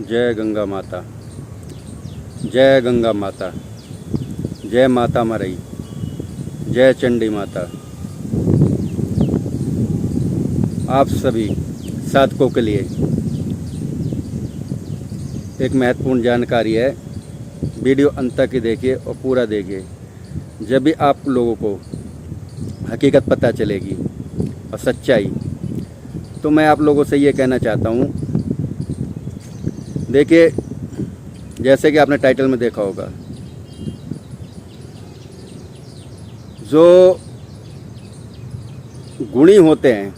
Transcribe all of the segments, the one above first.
जय गंगा माता, जय गंगा माता, जय माता मरई, जय चंडी माता। आप सभी साधकों के लिए एक महत्वपूर्ण जानकारी है। वीडियो अंत तक ही देखिए और पूरा देखिए, जब भी आप लोगों को हकीकत पता चलेगी और सच्चाई। तो मैं आप लोगों से ये कहना चाहता हूँ, देखिए जैसे कि आपने टाइटल में देखा होगा, जो गुणी होते हैं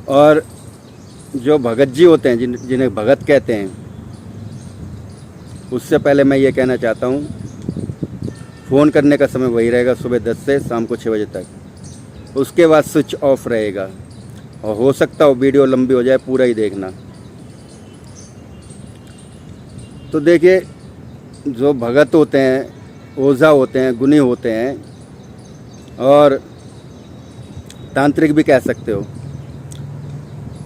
और जो भगत जी होते हैं, जिन्हें भगत कहते हैं, उससे पहले मैं ये कहना चाहता हूँ, फ़ोन करने का समय वही रहेगा, सुबह 10 से शाम को 6 बजे तक। उसके बाद स्विच ऑफ रहेगा और हो सकता हो वीडियो लंबी हो जाए, पूरा ही देखना। तो देखिए, जो भगत होते हैं, ओझा होते हैं, गुणी होते हैं और तांत्रिक भी कह सकते हो,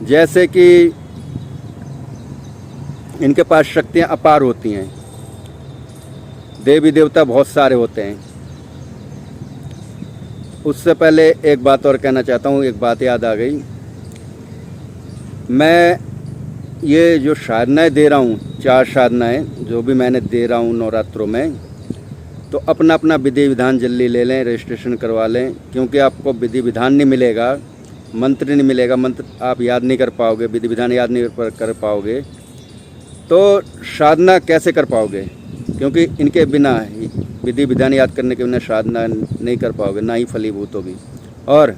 जैसे कि इनके पास शक्तियाँ अपार होती हैं, देवी देवता बहुत सारे होते हैं। उससे पहले एक बात और कहना चाहता हूँ, एक बात याद आ गई। मैं ये जो साधनाएँ दे रहा हूँ, 4 साधनाएँ जो भी मैंने दे रहा हूँ नवरात्रों में, तो अपना अपना विधि विधान जल्दी ले लें, रजिस्ट्रेशन करवा लें, क्योंकि आपको विधि विधान नहीं मिलेगा, मंत्र नहीं मिलेगा, मंत्र आप याद नहीं कर पाओगे, विधि विधान याद नहीं कर पाओगे, तो साधना कैसे कर पाओगे? क्योंकि इनके बिना, विधि विधान याद करने के बिना साधना नहीं कर पाओगे, ना ही फलीभूत होगी। और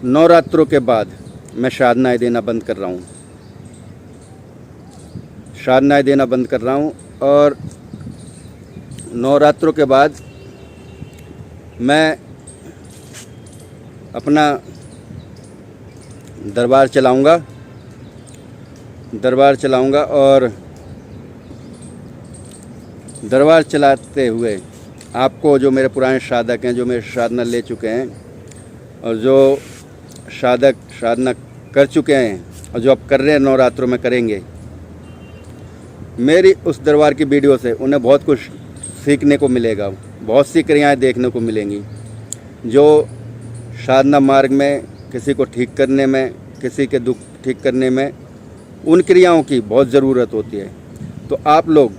नवरात्रों के बाद मैं साधनाएँ देना बंद कर रहा हूँ, साधनाएँ देना बंद कर रहा हूँ। और नवरात्रों के बाद मैं अपना दरबार चलाऊंगा और दरबार चलाते हुए आपको, जो मेरे पुराने साधक हैं, जो मेरे साधना ले चुके हैं और जो साधक साधना कर चुके हैं और जो अब कर रहे हैं, नवरात्रों में करेंगे, मेरी उस दरबार की वीडियो से उन्हें बहुत कुछ सीखने को मिलेगा, बहुत सी क्रियाएं देखने को मिलेंगी, जो साधना मार्ग में किसी को ठीक करने में, किसी के दुख ठीक करने में, उन क्रियाओं की बहुत ज़रूरत होती है। तो आप लोग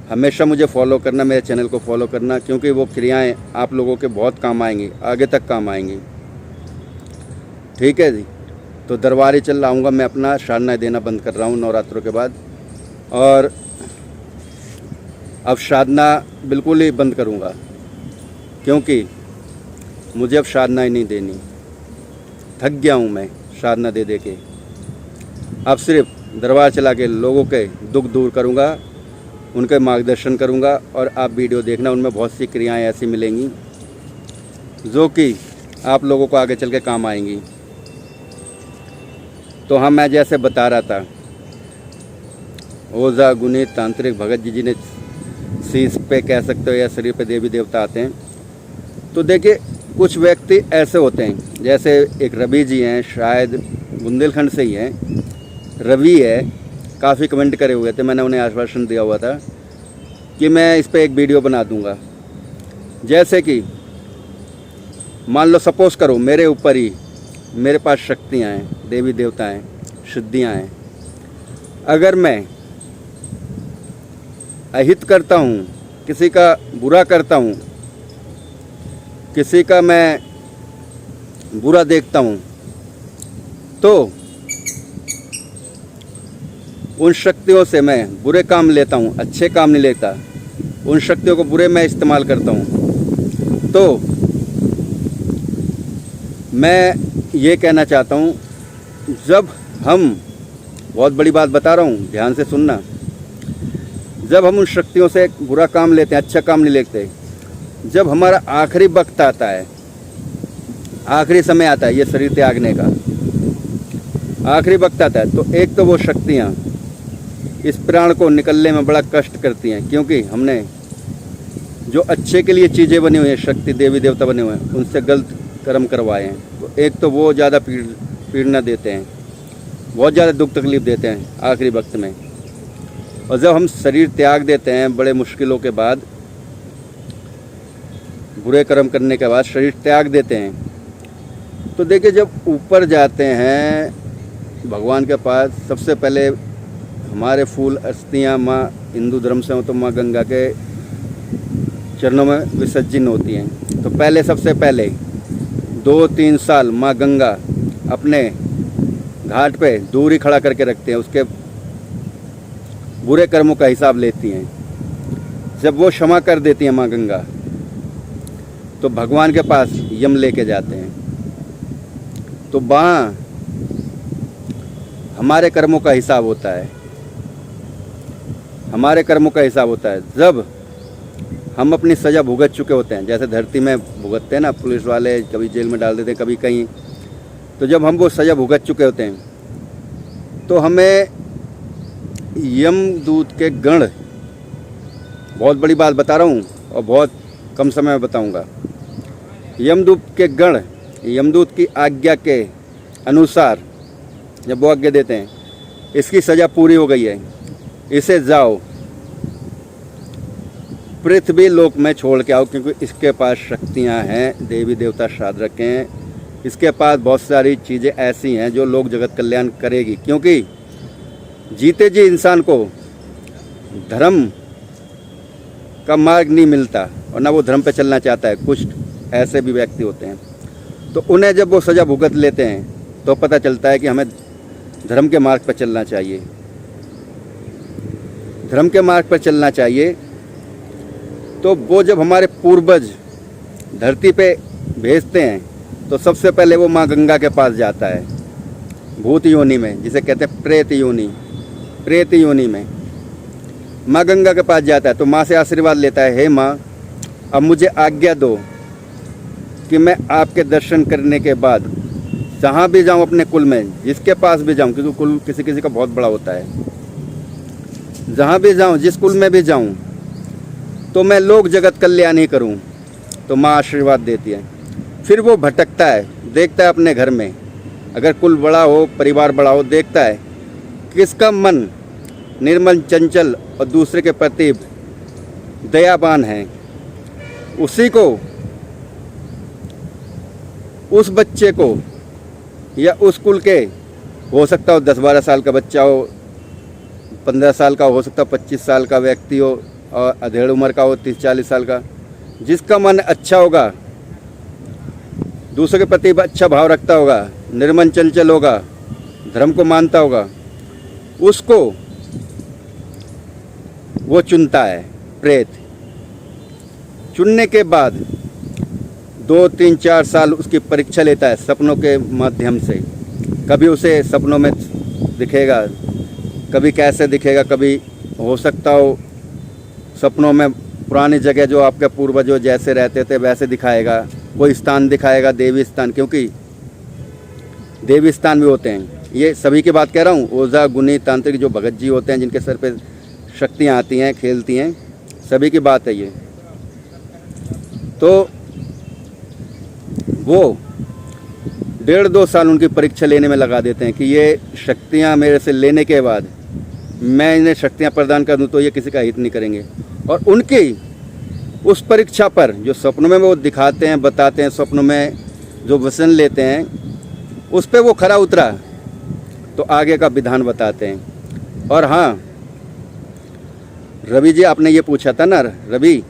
हमेशा मुझे फॉलो करना, मेरे चैनल को फॉलो करना, क्योंकि वो क्रियाएं आप लोगों के बहुत काम आएंगी, आगे तक काम आएंगी। ठीक है जी। तो दरबार ही चल आऊँगा, मैं अपना साधना देना बंद कर रहा हूँ नवरात्रों के बाद, और अब साधना बिल्कुल ही बंद करूँगा, क्योंकि मुझे अब साधना ही नहीं देनी, थक गया हूँ मैं साधना दे दे के। अब सिर्फ दरबार चला के लोगों के दुख दूर करूँगा, उनके मार्गदर्शन करूँगा, और आप वीडियो देखना, उनमें बहुत सी क्रियाएं ऐसी मिलेंगी जो कि आप लोगों को आगे चल के काम आएंगी। तो हाँ, मैं जैसे बता रहा था, ओझा, गुणी, तांत्रिक, भगत जी, जिन्हें शीश पे कह सकते हो या शरीर पे देवी देवता आते हैं। तो देखिए, कुछ व्यक्ति ऐसे होते हैं, जैसे एक रवि जी हैं, शायद बुंदेलखंड से ही हैं, रवि है, काफ़ी कमेंट करे हुए थे, मैंने उन्हें आश्वासन दिया हुआ था कि मैं इस पर एक वीडियो बना दूंगा। जैसे कि मान लो, सपोज़ करो मेरे ऊपर ही, मेरे पास शक्तियाँ हैं, देवी देवता हैं, सिद्धियाँ हैं, अगर मैं अहित करता हूँ, किसी का बुरा करता हूँ, किसी का मैं बुरा देखता हूँ, तो उन शक्तियों से मैं बुरे काम लेता हूँ, अच्छे काम नहीं लेता, उन शक्तियों को बुरे मैं इस्तेमाल करता हूँ। तो मैं ये कहना चाहता हूँ, जब हम, बहुत बड़ी बात बता रहा हूँ, ध्यान से सुनना, जब हम उन शक्तियों से बुरा काम लेते हैं, अच्छा काम नहीं लेते, जब हमारा आखिरी वक्त आता है, आखिरी समय आता है, ये शरीर त्यागने का आखिरी वक्त आता है, तो एक तो वो शक्तियाँ इस प्राण को निकलने में बड़ा कष्ट करती हैं, क्योंकि हमने जो अच्छे के लिए चीज़ें बनी हुई हैं, शक्ति देवी देवता बने हुए हैं, उनसे गलत कर्म करवाए हैं। तो एक तो वो ज़्यादा पीड़ना देते हैं, बहुत ज़्यादा दुख तकलीफ़ देते हैं आखिरी वक्त में। और जब हम शरीर त्याग देते हैं बड़े मुश्किलों के बाद, बुरे कर्म करने के बाद शरीर त्याग देते हैं, तो देखिए जब ऊपर जाते हैं भगवान के पास, सबसे पहले हमारे फूल अस्थियाँ माँ, हिंदू धर्म से हो तो माँ गंगा के चरणों में विसर्जन होती हैं। तो पहले सबसे पहले 2-3 साल माँ गंगा अपने घाट पे दूरी खड़ा करके रखते हैं, उसके बुरे कर्मों का हिसाब लेती हैं। जब वो क्षमा कर देती हैं माँ गंगा, तो भगवान के पास यम लेके जाते हैं। तो वहाँ हमारे कर्मों का हिसाब होता है, हमारे कर्मों का हिसाब होता है। जब हम अपनी सज़ा भुगत चुके होते हैं, जैसे धरती में भुगतते हैं ना पुलिस वाले, कभी जेल में डाल देते हैं, कभी कहीं, तो जब हम वो सज़ा भुगत चुके होते हैं, तो हमें यमदूत के गण, बहुत बड़ी बात बता रहा हूँ और बहुत कम समय में बताऊँगा, यमदूत के गण यमदूत की आज्ञा के अनुसार जब वो आज्ञा देते हैं, इसकी सज़ा पूरी हो गई है, इसे जाओ पृथ्वी लोक में छोड़ के आओ, क्योंकि इसके पास शक्तियाँ हैं, देवी देवता श्राद्ध रखे हैं, इसके पास बहुत सारी चीज़ें ऐसी हैं जो लोक जगत कल्याण करेगी। क्योंकि जीते जी इंसान को धर्म का मार्ग नहीं मिलता और ना वो धर्म पे चलना चाहता है। कुछ ऐसे भी व्यक्ति होते हैं, तो उन्हें जब वो सज़ा भुगत लेते हैं तो पता चलता है कि हमें धर्म के मार्ग पर चलना चाहिए, धर्म के मार्ग पर चलना चाहिए। तो वो जब हमारे पूर्वज धरती पे भेजते हैं, तो सबसे पहले वो माँ गंगा के पास जाता है, भूत योनि में, जिसे कहते हैं प्रेत योनि, प्रेत योनि में माँ गंगा के पास जाता है। तो माँ से आशीर्वाद लेता है, हे माँ, अब मुझे आज्ञा दो कि मैं आपके दर्शन करने के बाद जहाँ भी जाऊँ अपने कुल में, जिसके पास भी जाऊँ, क्योंकि कुल किसी किसी का बहुत बड़ा होता है, जहाँ भी जाऊँ, जिस कुल में भी जाऊँ, तो मैं लोक जगत कल्याण ही करूँ। तो माँ आशीर्वाद देती है। फिर वो भटकता है, देखता है अपने घर में, अगर कुल बड़ा हो, परिवार बड़ा हो, देखता है किसका मन निर्मल चंचल और दूसरे के प्रति दयावान है, उसी को, उस बच्चे को या उस कुल के, हो सकता हो 10-12 साल का बच्चा हो, 15 साल का हो सकता हो, 25 साल का व्यक्ति हो, और अधेड़ उम्र का हो, 30-40 साल का, जिसका मन अच्छा होगा, दूसरे के प्रति अच्छा भाव रखता होगा, निर्मल चंचल होगा, धर्म को मानता होगा, उसको वो चुनता है प्रेत। चुनने के बाद 2-3-4 साल उसकी परीक्षा लेता है सपनों के माध्यम से। कभी उसे सपनों में दिखेगा, कभी कैसे दिखेगा, कभी हो सकता हो सपनों में पुरानी जगह जो आपके पूर्वजों जैसे रहते थे वैसे दिखाएगा, कोई स्थान दिखाएगा, देवी स्थान, क्योंकि देवी स्थान भी होते हैं। ये सभी की बात कह रहा हूँ, ओझा, गुनी, तांत्रिक, जो भगत जी होते हैं, जिनके सर पे शक्तियाँ आती हैं, खेलती हैं, सभी की बात है ये। तो वो 1.5-2 साल उनकी परीक्षा लेने में लगा देते हैं कि ये शक्तियाँ मेरे से लेने के बाद मैं इन्हें शक्तियाँ प्रदान कर दूँ तो ये किसी का हित नहीं करेंगे। और उनकी उस परीक्षा पर जो सपनों में वो दिखाते हैं, बताते हैं, सपनों में जो वचन लेते हैं, उस पर वो खरा उतरा तो आगे का विधान बताते हैं। और हाँ, रवि जी, आपने ये पूछा था ना रवि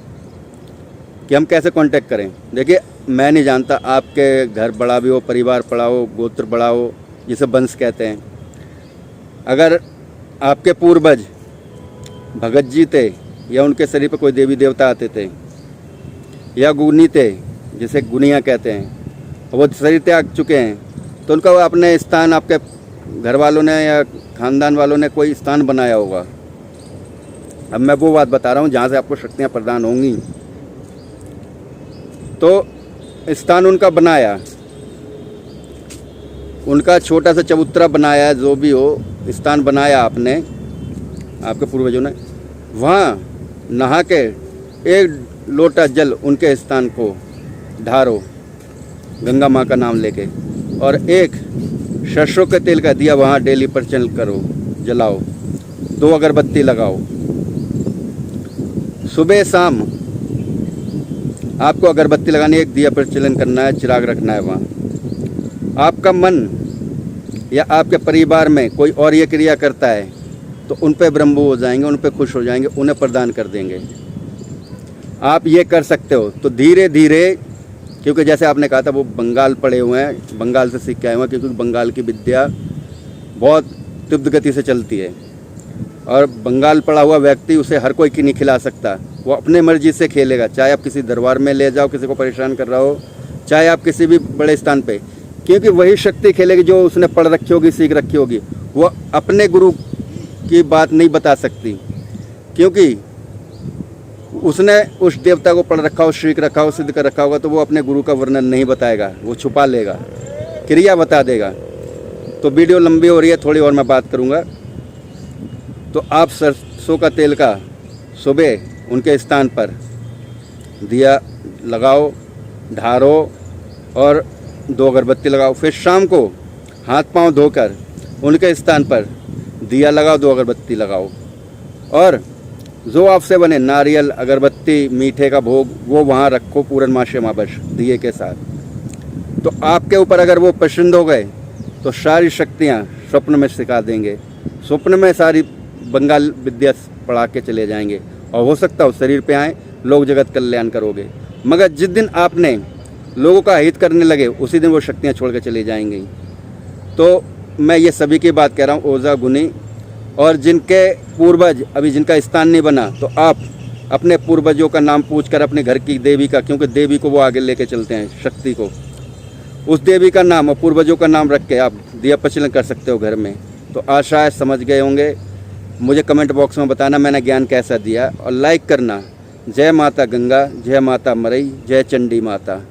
कि हम कैसे कांटेक्ट करें। देखिए, मैं नहीं जानता, आपके घर बड़ा भी हो, परिवार बड़ा हो, गोत्र बड़ा हो, जिसे वंश कहते हैं, अगर आपके पूर्वज भगत जी थे या उनके शरीर पर कोई देवी देवता आते थे, या गुनी थे जिसे गुनिया कहते हैं, वो शरीर त्याग चुके हैं, तो उनका अपने स्थान आपके घर वालों ने या खानदान वालों ने कोई स्थान बनाया होगा। अब मैं वो बात बता रहा हूँ जहाँ से आपको शक्तियाँ प्रदान होंगी। तो स्थान उनका बनाया, उनका छोटा सा चबूतरा बनाया, जो भी हो स्थान बनाया आपने, आपके पूर्वजों ने, वहाँ नहा के 1 लोटा जल उनके स्थान को ढारो गंगा माँ का नाम लेके, और एक सरसों के तेल का दिया वहाँ डेली प्रचलन करो, जलाओ, 2 अगरबत्ती लगाओ। सुबह शाम आपको अगरबत्ती लगानी है, एक दिया प्रचलन करना है, चिराग रखना है वहाँ। आपका मन या आपके परिवार में कोई और ये क्रिया करता है तो उन पे ब्रह्मभू हो जाएंगे, उन पे खुश हो जाएंगे, उन्हें प्रदान कर देंगे। आप ये कर सकते हो। तो धीरे धीरे, क्योंकि जैसे आपने कहा था वो बंगाल पढ़े हुए हैं, बंगाल से सीख के आए हुए हैं, क्योंकि बंगाल की विद्या बहुत तीव्र गति से चलती है और बंगाल पढ़ा हुआ व्यक्ति उसे हर कोई की नहीं खिला सकता, वो अपने मर्जी से खेलेगा। चाहे आप किसी दरबार में ले जाओ, किसी को परेशान कर रहा हो, चाहे आप किसी भी बड़े स्थान पे, क्योंकि वही शक्ति खेलेगी जो उसने पढ़ रखी होगी, सीख रखी होगी। वो अपने गुरु की बात नहीं बता सकती, क्योंकि उसने उस देवता को पढ़ रखा हो, सीख रखा हो, सिद्ध कर रखा होगा, तो वो अपने गुरु का वर्णन नहीं बताएगा, वो छुपा लेगा, क्रिया बता देगा। तो वीडियो लंबी हो रही है, थोड़ी और मैं बात करूँगा। तो आप सरसों का तेल का सुबह उनके स्थान पर दिया लगाओ, ढारो और 2 अगरबत्ती लगाओ। फिर शाम को हाथ पांव धोकर उनके स्थान पर दिया लगाओ, 2 अगरबत्ती लगाओ और जो आपसे बने नारियल, अगरबत्ती, मीठे का भोग वो वहाँ रखो पूर्णमासी अमावस दिए के साथ। तो आपके ऊपर अगर वो पसंद हो गए तो सारी शक्तियाँ स्वप्न में सिखा देंगे, स्वप्न में सारी बंगाल विद्या पढ़ा के चले जाएंगे और हो सकता हो शरीर पे आए, लोग जगत कल्याण करोगे। मगर जिस दिन आपने लोगों का हित करने लगे उसी दिन वो शक्तियाँ छोड़ के चली जाएंगी। तो मैं ये सभी की बात कह रहा हूँ, ओझा गुनी और जिनके पूर्वज अभी जिनका स्थान नहीं बना, तो आप अपने पूर्वजों का नाम पूछकर अपने घर की देवी का, क्योंकि देवी को वो आगे लेके चलते हैं, शक्ति को, उस देवी का नाम और पूर्वजों का नाम रख के आप दिया प्रचलन कर सकते हो घर में। तो आशा है समझ गए होंगे। मुझे कमेंट बॉक्स में बताना मैंने ज्ञान कैसा दिया और लाइक करना। जय माता गंगा, जय माता मरई, जय चंडी माता।